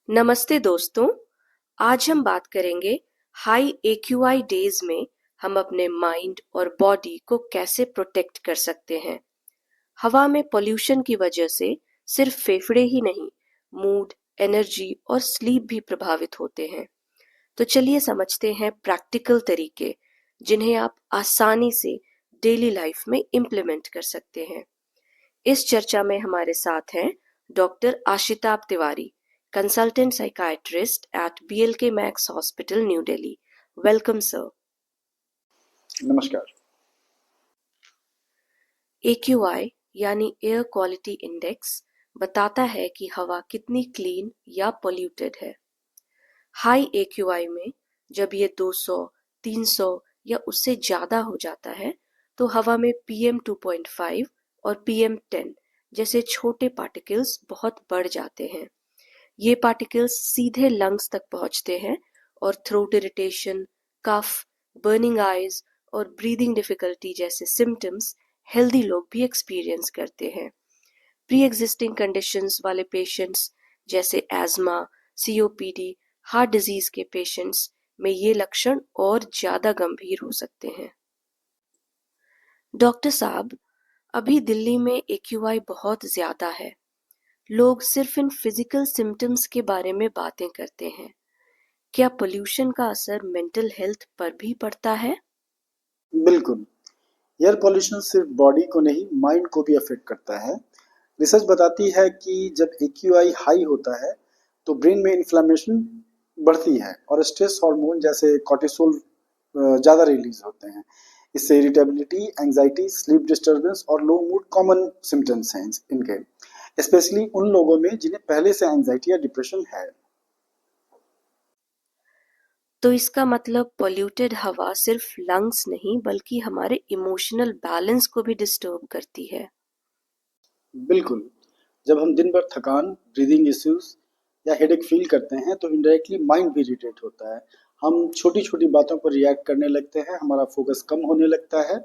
नमस्ते दोस्तों। आज हम बात करेंगे हाई AQI डेज में हम अपने माइंड और बॉडी को कैसे प्रोटेक्ट कर सकते हैं। हवा में पोल्यूशन की वजह से सिर्फ फेफड़े ही नहीं, मूड, एनर्जी और स्लीप भी प्रभावित होते हैं। तो चलिए समझते हैं प्रैक्टिकल तरीके जिन्हें आप आसानी से डेली लाइफ में इम्प्लीमेंट कर सकते हैं। इस चर्चा में हमारे साथ हैं doctor Ashitabh Tiwari, consultant psychiatrist at BLK Max hospital, New Delhi. Welcome sir. नमस्कार। AQI यानी एयर क्वालिटी इंडेक्स बताता है कि हवा कितनी क्लीन या पोल्यूटेड है। हाई AQI में जब ये 200, 300 या उससे ज्यादा हो जाता है तो हवा में PM2.5 और PM10 जैसे छोटे पार्टिकल्स बहुत बढ़ जाते हैं। ये पार्टिकल्स सीधे लंग्स तक पहुंचते हैं और थ्रोट इरिटेशन, कफ, बर्निंग आईज और ब्रीदिंग डिफिकल्टी जैसे सिम्टम्स हेल्दी लोग भी एक्सपीरियंस करते हैं। प्री एग्जिस्टिंग कंडीशंस वाले पेशेंट्स जैसे एज्मा, COPD, हार्ट डिजीज के पेशेंट्स में ये लक्षण और ज्यादा गंभीर हो सकते हैं। डॉक्टर साहब, अभी दिल्ली में AQI बहुत ज्यादा है। लोग सिर्फ इन फिजिकल सिम्टम्स के बारे में बातें करते हैं। क्या पोल्यूशन का असर मेंटल हेल्थ पर भी पड़ता है? बिल्कुल। एयर पॉल्यूशन सिर्फ बॉडी को नहीं, माइंड को भी अफेक्ट करता है। रिसर्च बताती है कि जब एक्यूआई हाई होता है तो ब्रेन में इन्फ्लेमेशन बढ़ती है और स्ट्रेस हार्मोन जैसे कॉर्टिसोल ज़्यादा रिलीज होते हैं। इससे इरिटेबिलिटी, एंजाइटी, स्लीप डिस्टर्बेंस और लो मूड कॉमन सिम्टम्स हैं इनके, स्पेशली उन लोगों में जिन्हें पहले से एंजाइटी या डिप्रेशन है। तो इसका मतलब पोल्यूटेड हवा सिर्फ लंग्स नहीं बल्कि हमारे इमोशनल बैलेंस को भी डिस्टर्ब करती है। बिल्कुल। जब हम दिन भर थकान, ब्रीदिंग इश्यूज या हेडेक फील करते हैं तो इनडायरेक्टली माइंड भी इरिटेट होता है। हम छोटी-छोटी बातों पर रिएक्ट करने लगते हैं, हमारा फोकस कम होने लगता है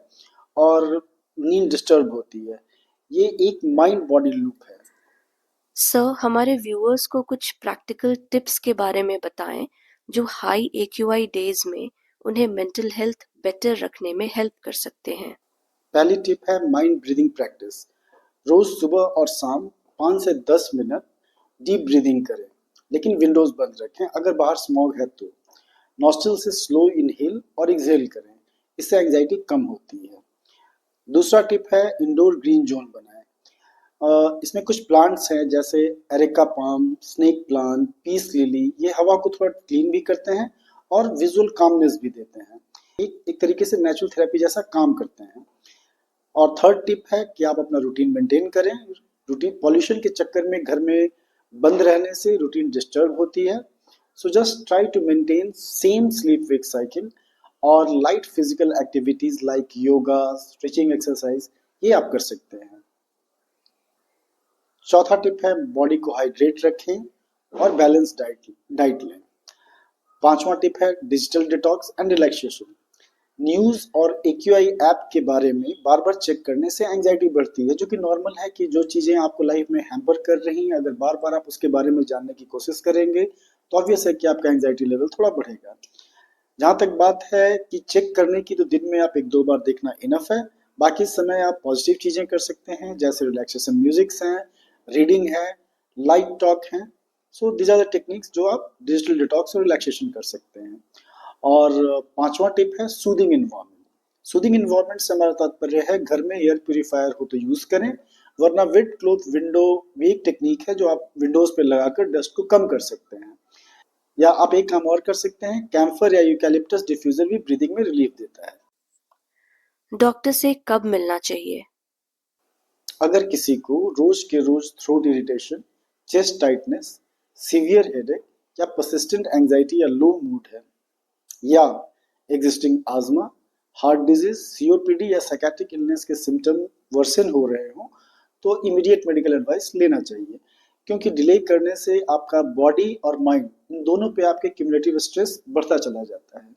और नींद डिस्टर्ब होती है। ये एक माइंड बॉडी लूप है। सर, हमारे व्यूअर्स को कुछ प्रैक्टिकल टिप्स के बारे में बताएं जो हाई AQI डेज में उन्हें मेंटल हेल्थ बेटर रखने में हेल्प कर सकते हैं। पहली टिप है माइंड ब्रीदिंग प्रैक्टिस। रोज सुबह और शाम 5 से 10 मिनट डीप ब्रीदिंग करें, लेकिन विंडोज बंद रखें अगर बाहर स्मॉग है तो। नॉस्ट्रिल से स्लो इनहेल और एक्सहेल करें, इससे एंजाइटी कम होती है। दूसरा टिप है इंडोर ग्रीन जोन बनाएं। इसमें कुछ प्लांट्स हैं जैसे areca palm, snake plant, peace lily. ये हवा को थोड़ा क्लीन भी करते हैं और विजुअल कामनेस भी देते हैं। एक तरीके से नेचुरल थेरेपी जैसा काम करते हैं। और थर्ड टिप है कि आप अपना रूटीन मेंटेन करें। रूटीन पॉल्यूशन के चक्कर में घर में बंद रहने से रूटीन डिस्टर्ब होती है। So just try to maintain same sleep wake cycle और light physical activities like yoga, stretching exercise, ये आप कर सकते हैं। चौथा टिप है बॉडी को हाइड्रेट रखें और बैलेंस डाइट लें। पांचवा टिप है digital detox and relaxation. News और एक्यूआई ऐप के बारे में बार बार चेक करने से एंजाइटी बढ़ती है, जो कि नॉर्मल है कि जो चीज़ें आपको लाइफ में हैम्पर कर रही हैं, अगर बार बार आप उसके बारे में जानने की कोशिश करेंगे तो ऑब्वियस है कि आपका एंजाइटी लेवल थोड़ा बढ़ेगा। जहाँ तक बात है कि चेक करने की, तो दिन में आप 1-2 बार देखना इनफ है। बाकी समय आप पॉजिटिव चीज़ें कर सकते हैं जैसे रिलैक्सेशन म्यूजिक्स हैं, रीडिंग है, लाइट टॉक हैं। So these are the techniques जो आप डिजिटल डिटॉक्स और रिलैक्सेशन कर सकते हैं। और पांचवा टिप है सूदिंग इन्वायरमेंट। सूदिंग इन्वायरमेंट से हमारा तात्पर्य है घर में एयर प्यूरिफायर हो तो यूज करें, वरना वेट क्लोथ विंडो भी एक टेक्निक है जो आप विंडोज पे लगाकर डस्ट को कम कर सकते हैं। या आप एक काम और कर सकते हैं, कैम्फर या यूकैलिप्टस डिफ्यूजर भी ब्रीदिंग में रिलीफ देता है। डॉक्टर से कब मिलना चाहिए? अगर किसी को रोज के रोज throat irritation, chest tightness, severe headache या परसिस्टेंट एंजाइटी या लो मूड है, या existing asthma, heart disease, COPD या साइकेट्रिक इलनेस के सिम्टम वर्सन हो रहे हो, तो इमीडिएट मेडिकल एडवाइस लेना चाहिए, क्योंकि डिले करने से आपका बॉडी और माइंड इन दोनों पे आपके क्यूमुलेटिव स्ट्रेस बढ़ता चला जाता है।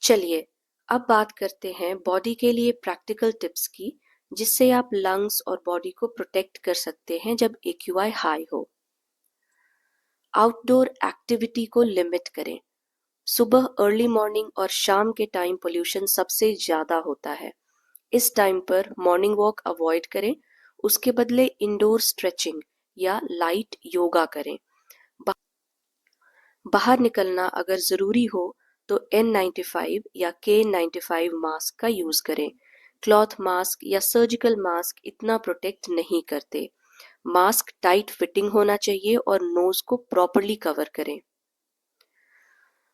चलिए, अब बात करते हैं बॉडी के लिए प्रैक्टिकल टिप्स की, जिससे आप लंग्स और बॉडी को प्रोटेक्ट कर सकते हैं जब AQI हाई हो। आउटडोर एक्टिविटी को लिमिट करें। सुबह अर्ली मॉर्निंग और शाम के टाइम पोल्यूशन सबसे ज़्यादा होता है। इस टाइम पर मॉर्निंग वॉक अवॉइड करें, उसके बदले इंडोर स्ट्रेचिंग या लाइट योगा करें। बाहर निकलना अगर ज़रूरी हो तो N95 या K95 मास्क का यूज़ करें। क्लॉथ मास्क या सर्जिकल मास्क इतना प्रोटेक्ट नहीं करते। मास्क टाइट फिटिंग होना चाहिए और नोज को प्रॉपरली कवर करें।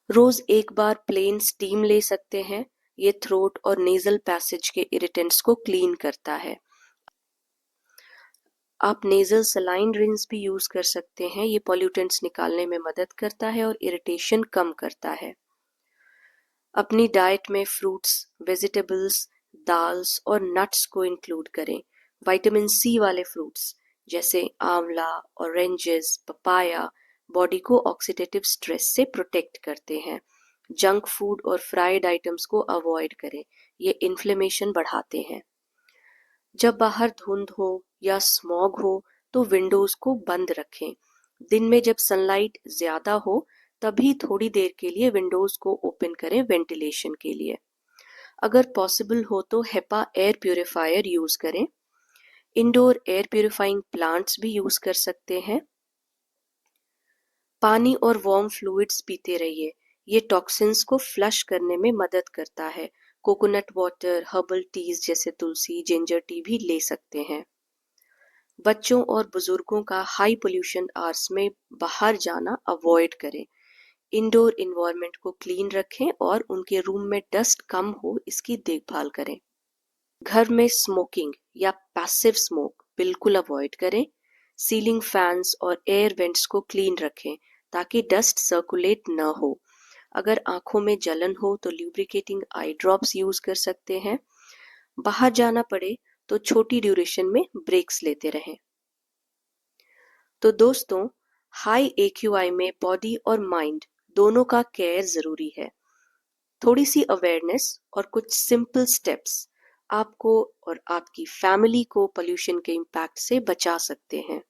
रोज एक बार प्लेन स्टीम ले सकते हैं। ये थ्रोट और नेजल पैसेज के इरिटेंट्स को क्लीन करता है। आप नेजल सलाइन रिंस भी यूज कर सकते हैं। ये पॉल्यूटेंट्स निकालने में मदद करता है और इरिटेशन कम करता है। अपनी डाइट में फ्रूट्स, वेजिटेबल्स, दाल्स और नट्स को इंक्लूड करें। विटामिन सी वाले फ्रूट्स जैसे आंवला, ऑरेंजेस, पपाया बॉडी को ऑक्सीडेटिव स्ट्रेस से प्रोटेक्ट करते हैं। जंक फूड और फ्राइड आइटम्स को अवॉइड करें, ये इन्फ्लेमेशन बढ़ाते हैं। जब बाहर धुंध हो या स्मॉग हो तो विंडोज को बंद रखें। दिन में जब सनलाइट ज्यादा हो तभी थोड़ी देर के लिए विंडोज को ओपन करें वेंटिलेशन के लिए। अगर पॉसिबल हो तो हेपा एयर प्यूरिफायर यूज करें। इंडोर एयर प्यूरिफाइंग प्लांट्स भी यूज कर सकते हैं। पानी और वार्म फ्लूइड्स पीते रहिए, ये टॉक्सिन्स को फ्लश करने में मदद करता है। कोकोनट वाटर, हर्बल टीज जैसे तुलसी, जिंजर टी भी ले सकते हैं। बच्चों और बुजुर्गों का हाई पोल्यूशन आवर्स में बाहर जाना अवॉइड करें। इंडोर इन्वायरमेंट को क्लीन रखें और उनके रूम में डस्ट कम हो इसकी देखभाल करें। घर में स्मोकिंग या पैसिव स्मोक बिल्कुल अवॉइड करें। सीलिंग फैंस और एयर वेंट्स को क्लीन रखें ताकि डस्ट सर्कुलेट न हो। अगर आंखों में जलन हो तो ल्यूब्रिकेटिंग आई ड्रॉप्स यूज कर सकते हैं। बाहर जाना पड़े तो छोटी ड्यूरेशन में ब्रेक्स लेते रहें। तो दोस्तों, हाई AQI में बॉडी और माइंड दोनों का केयर जरूरी है। थोड़ी सी अवेयरनेस और कुछ सिंपल स्टेप्स आपको और आपकी फैमिली को पोल्यूशन के इम्पैक्ट से बचा सकते हैं।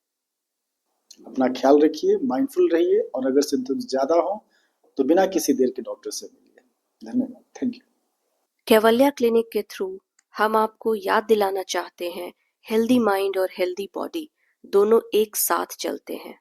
अपना ख्याल रखिए, माइंडफुल रहिए और अगर सिम्टम्स ज़्यादा हो तो बिना किसी देर के डॉक्टर से मिलिए। धन्यवाद। Thank you. कैवल्या क्लिनिक के थ्रू हम आपको याद दिलाना चाहते हैं, हेल्दी माइंड और हेल्दी बॉडी दोनों एक साथ चलते हैं।